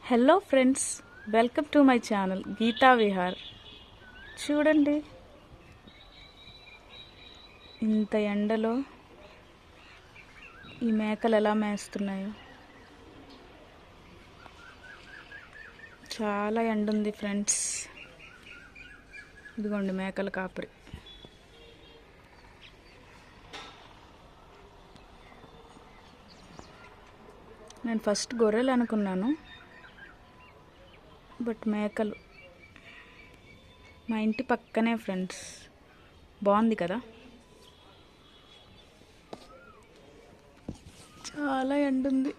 Hello friends, welcome to my channel Geeta Vihar. చూడండి, ఇంత ఎండలో ఈ మేకలు ఎలా మేస్తున్నాయో. చాలా ఎండ ఉంది ఫ్రెండ్స్. ఇదిగోండి మేకల కాపరి. నేను ఫస్ట్ గొర్రెలు అనుకున్నాను, బట్ మేకలు. మా ఇంటి పక్కనే ఫ్రెండ్స్. బాగుంది కదా. చాలా ఎండ ఉంది.